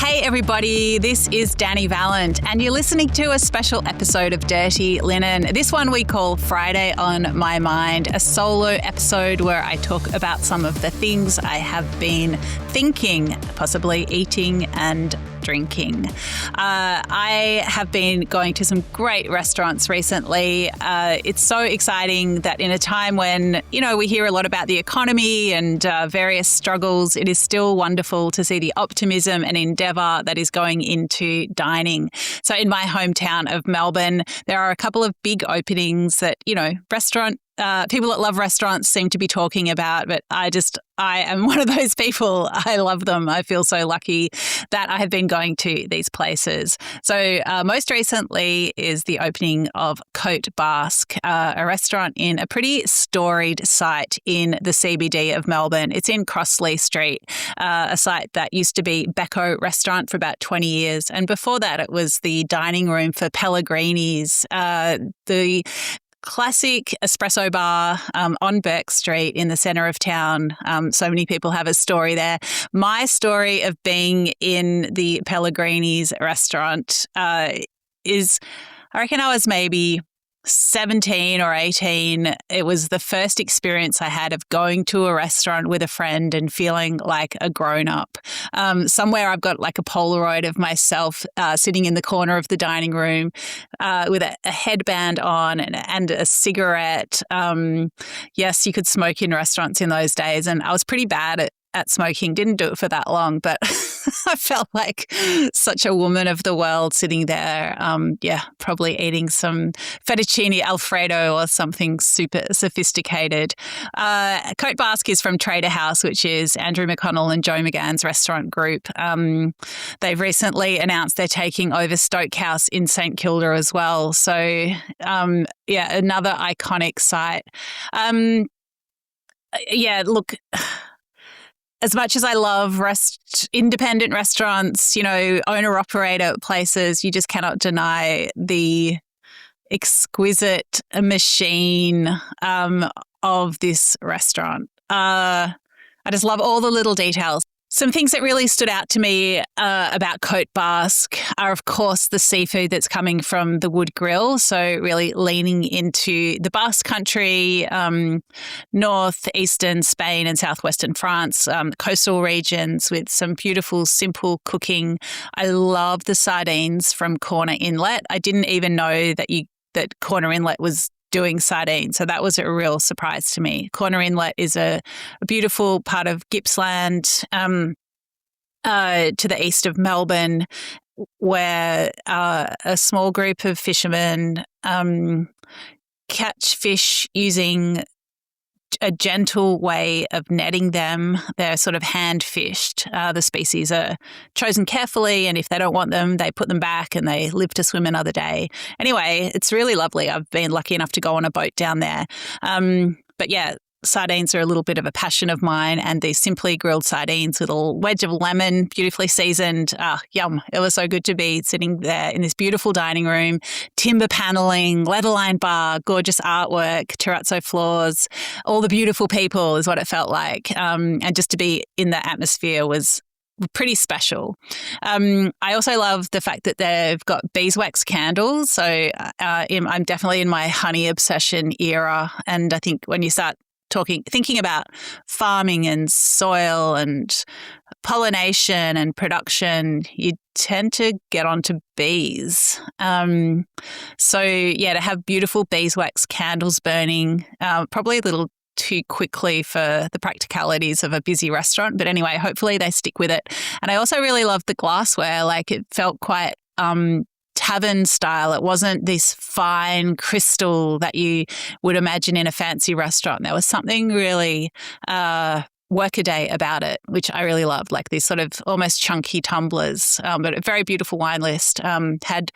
Hey everybody, this is Dani Valent and you're listening to a special episode of Dirty Linen. This one we call Friday on My Mind, a solo episode where I talk about some of the things I have been thinking, possibly eating and drinking. I have been going to some great restaurants recently. It's so exciting that in a time when, we hear a lot about the economy and various struggles, it is still wonderful to see the optimism and endeavour that is going into dining. So in my hometown of Melbourne, there are a couple of big openings that, people that love restaurants seem to be talking about, but I am one of those people. I love them. I feel so lucky that I have been going to these places. So most recently is the opening of Cote Basque, a restaurant in a pretty storied site in the CBD of Melbourne. It's in Crossley Street, a site that used to be Becco Restaurant for about 20 years. And before that, it was the dining room for Pellegrini's, the classic espresso bar on Burke Street in the centre of town. So many people have a story there. My story of being in the Pellegrini's restaurant is, I reckon I was maybe 17 or 18. It was the first experience I had of going to a restaurant with a friend and feeling like a grown-up. Somewhere I've got like a Polaroid of myself sitting in the corner of the dining room with a headband on and a cigarette. Yes, you could smoke in restaurants in those days, and I was pretty bad at smoking. Didn't do it for that long, but I felt like such a woman of the world sitting there. Probably eating some fettuccine Alfredo or something super sophisticated. Cote Basque is from Trader House, which is Andrew McConnell and Joe McGann's restaurant group. They've recently announced they're taking over Stoke House in St Kilda as well. So, another iconic site. Look, as much as I love independent restaurants, owner-operator places, you just cannot deny the exquisite machine of this restaurant. I just love all the little details. Some things that really stood out to me about Cote Basque are, of course, the seafood that's coming from the wood grill. So really leaning into the Basque country, northeastern Spain and southwestern France, coastal regions with some beautiful, simple cooking. I love the sardines from Corner Inlet. I didn't even know that Corner Inlet was doing sardines. So that was a real surprise to me. Corner Inlet is a beautiful part of Gippsland to the east of Melbourne, where a small group of fishermen catch fish using a gentle way of netting them. They're sort of hand fished. The species are chosen carefully, and if they don't want them, they put them back and they live to swim another day. Anyway, it's really lovely. I've been lucky enough to go on a boat down there. Sardines are a little bit of a passion of mine, and these simply grilled sardines with a little wedge of lemon, beautifully seasoned. Yum. It was so good to be sitting there in this beautiful dining room, timber paneling, leather-lined bar, gorgeous artwork, terrazzo floors, all the beautiful people is what it felt like. And just to be in that atmosphere was pretty special. I also love the fact that they've got beeswax candles. So I'm definitely in my honey obsession era. And I think when you start thinking about farming and soil and pollination and production, you tend to get onto bees. To have beautiful beeswax candles burning, probably a little too quickly for the practicalities of a busy restaurant. But anyway, hopefully they stick with it. And I also really loved the glassware. Like, it felt quite tavern style. It wasn't this fine crystal that you would imagine in a fancy restaurant. There was something really workaday about it, which I really loved, like these sort of almost chunky tumblers, but a very beautiful wine list. Had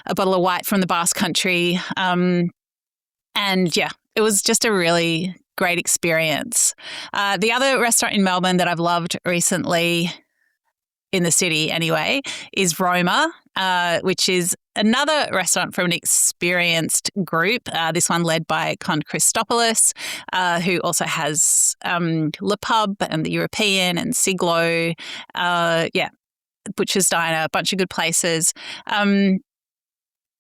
a bottle of white from the Basque country. It was just a really great experience. The other restaurant in Melbourne that I've loved recently, in the city anyway, is Roma, which is another restaurant from an experienced group, this one led by Con Christopoulos, who also has Le Pub and the European and Siglo. Butcher's Diner, a bunch of good places.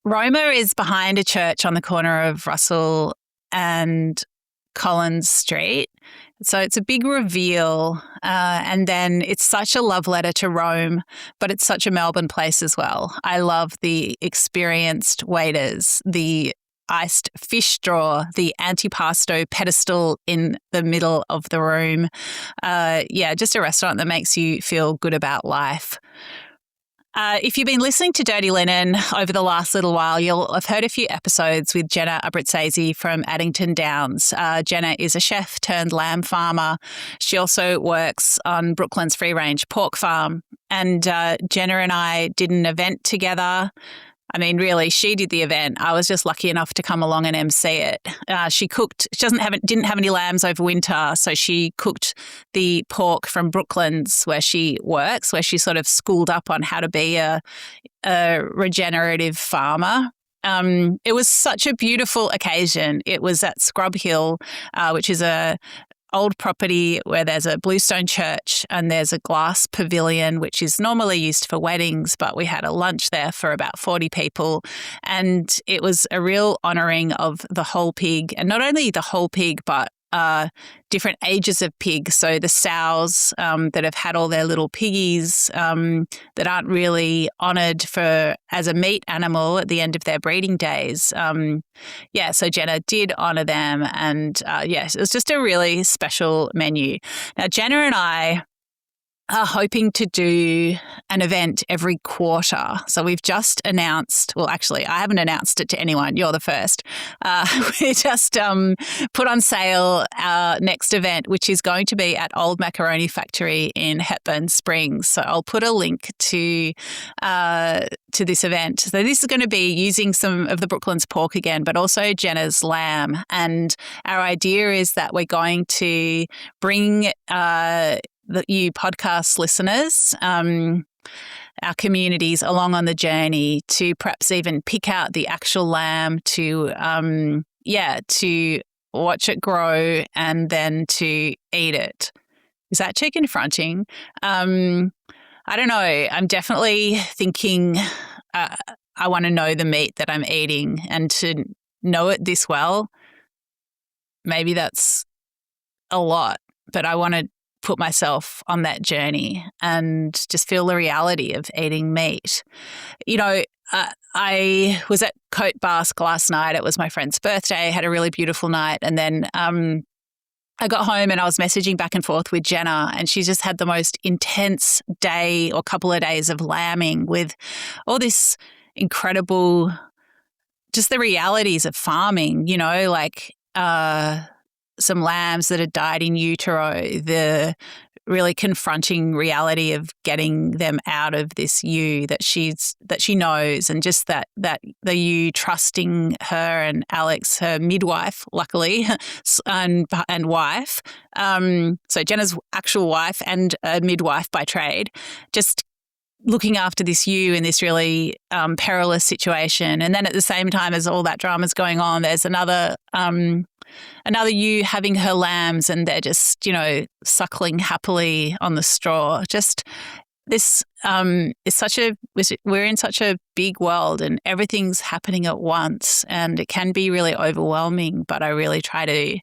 Roma is behind a church on the corner of Russell and Collins Street. So it's a big reveal. And then it's such a love letter to Rome, but it's such a Melbourne place as well. I love the experienced waiters, the iced fish drawer, the antipasto pedestal in the middle of the room. Just a restaurant that makes you feel good about life. If you've been listening to Dirty Linen over the last little while, you'll have heard a few episodes with Jenna Abbruzzese from Addington Downs. Jenna is a chef turned lamb farmer. She also works on Brooklyn's free-range pork farm. And Jenna and I did an event together. I mean, really, she did the event. I was just lucky enough to come along and MC it. She cooked. She didn't have any lambs over winter, so she cooked the pork from Brooklands, where she works, where she sort of schooled up on how to be a regenerative farmer. It was such a beautiful occasion. It was at Scrub Hill, which is a old property where there's a bluestone church and there's a glass pavilion, which is normally used for weddings, but we had a lunch there for about 40 people. And it was a real honouring of the whole pig, and not only the whole pig, but different ages of pig. So the sows that have had all their little piggies that aren't really honoured as a meat animal at the end of their breeding days. So Jenna did honour them, and it was just a really special menu. Now, Jenna and I are hoping to do an event every quarter. So we've just announced, well, actually, I haven't announced it to anyone. You're the first. We just put on sale our next event, which is going to be at Old Macaroni Factory in Hepburn Springs. So I'll put a link to this event. So this is going to be using some of the Brooklands pork again, but also Jenna's lamb. And our idea is that we're going to bring you podcast listeners, our communities along on the journey to perhaps even pick out the actual lamb, to watch it grow and then to eat it. Is that too confronting? I don't know. I'm definitely thinking I want to know the meat that I'm eating, and to know it this well, maybe that's a lot, but I want to put myself on that journey and just feel the reality of eating meat. You know, I was at Cote Basque last night. It was my friend's birthday, had a really beautiful night. And then I got home and I was messaging back and forth with Jenna, and she just had the most intense day or couple of days of lambing with all this incredible, just the realities of farming, you know, like some lambs that had died in utero, the really confronting reality of getting them out of this ewe that she knows, and just that the ewe trusting her and Alex, her midwife, luckily, and wife. So Jenna's actual wife and a midwife by trade, just looking after this ewe in this really perilous situation. And then at the same time as all that drama's going on, there's another ewe having her lambs, and they're just, you know, suckling happily on the straw. Just this we're in such a big world and everything's happening at once, and it can be really overwhelming, but I really try to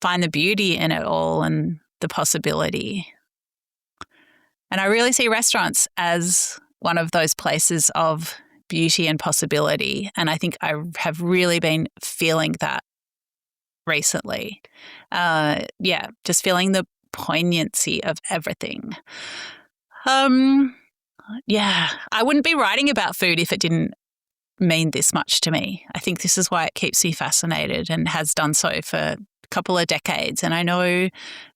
find the beauty in it all and the possibility. And I really see restaurants as one of those places of beauty and possibility. And I think I have really been feeling that recently. Just feeling the poignancy of everything. I wouldn't be writing about food if it didn't mean this much to me. I think this is why it keeps me fascinated and has done so for a couple of decades. And I know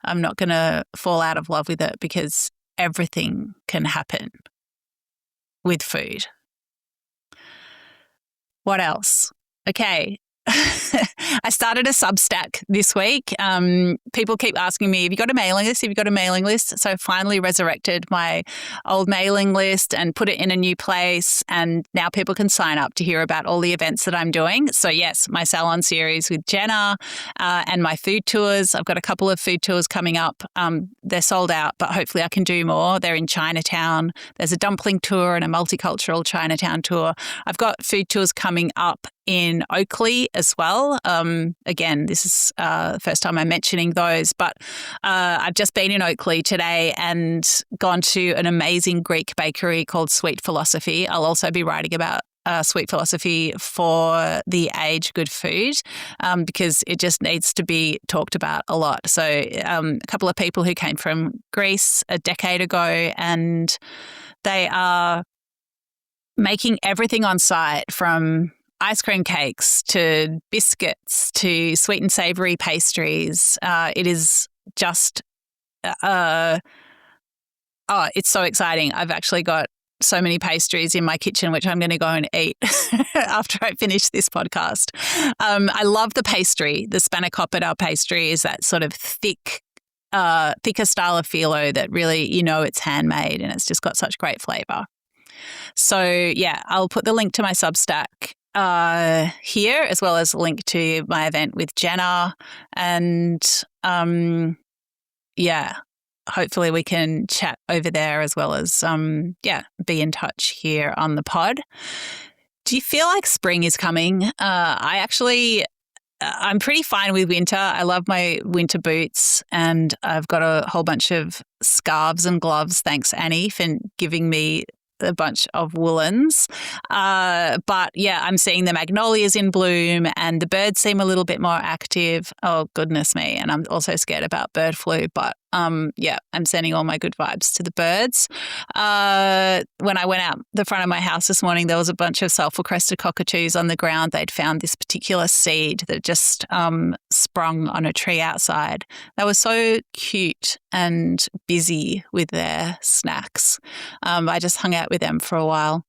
I'm not going to fall out of love with it, because everything can happen with food. What else? Okay, I started a Substack this week. People keep asking me, have you got a mailing list? Have you got a mailing list? So I finally resurrected my old mailing list and put it in a new place. And now people can sign up to hear about all the events that I'm doing. So yes, my Salon Series with Jenna and my food tours. I've got a couple of food tours coming up. They're sold out, but hopefully I can do more. They're in Chinatown. There's a dumpling tour and a multicultural Chinatown tour. I've got food tours coming up in Oakley as well. Again, this is the first time I'm mentioning those, but I've just been in Oakley today and gone to an amazing Greek bakery called Sweet Philosophy. I'll also be writing about Sweet Philosophy for The Age Good Food because it just needs to be talked about a lot. So a couple of people who came from Greece a decade ago, and they are making everything on site from ice cream cakes to biscuits to sweet and savoury pastries. It is just, it's so exciting. I've actually got so many pastries in my kitchen, which I'm going to go and eat after I finish this podcast. I love the pastry. The spanakopita pastry is that sort of thicker style of phyllo that really, it's handmade and it's just got such great flavour. So yeah, I'll put the link to my Substack here, as well as a link to my event with Jenna. And hopefully we can chat over there as well as, be in touch here on the pod. Do you feel like spring is coming? I'm pretty fine with winter. I love my winter boots and I've got a whole bunch of scarves and gloves. Thanks, Annie, for giving me a bunch of woolens. But yeah, I'm seeing the magnolias in bloom and the birds seem a little bit more active. Oh, goodness me. And I'm also scared about bird flu, but I'm sending all my good vibes to the birds. When I went out the front of my house this morning, there was a bunch of sulphur-crested cockatoos on the ground. They'd found this particular seed that just sprung on a tree outside. They were so cute and busy with their snacks. I just hung out with them for a while.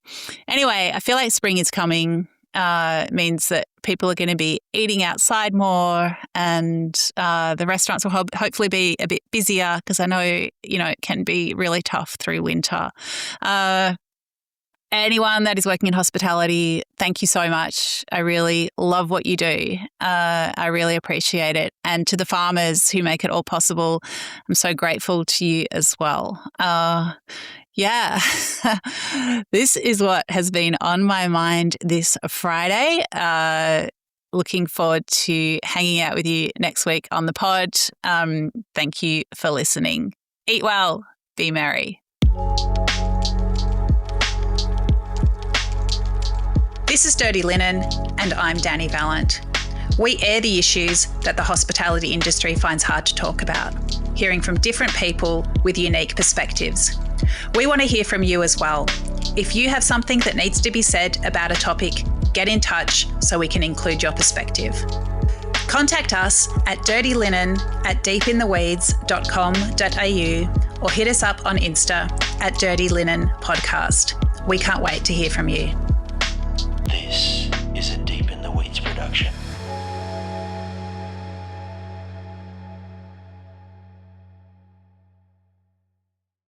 Anyway, I feel like spring is coming. It means that people are going to be eating outside more and the restaurants will hopefully be a bit busier because I know, it can be really tough through winter. Anyone that is working in hospitality, thank you so much. I really love what you do. I really appreciate it. And to the farmers who make it all possible, I'm so grateful to you as well. This is what has been on my mind this Friday. Looking forward to hanging out with you next week on the pod. Thank you for listening. Eat well, be merry. This is Dirty Linen, and I'm Dani Valent. We air the issues that the hospitality industry finds hard to talk about, hearing from different people with unique perspectives. We want to hear from you as well. If you have something that needs to be said about a topic, get in touch so we can include your perspective. Contact us at dirtylinen@deepintheweeds.com.au or hit us up on Insta at Dirty Linen Podcast. We can't wait to hear from you. This is a Deep in the Weeds production.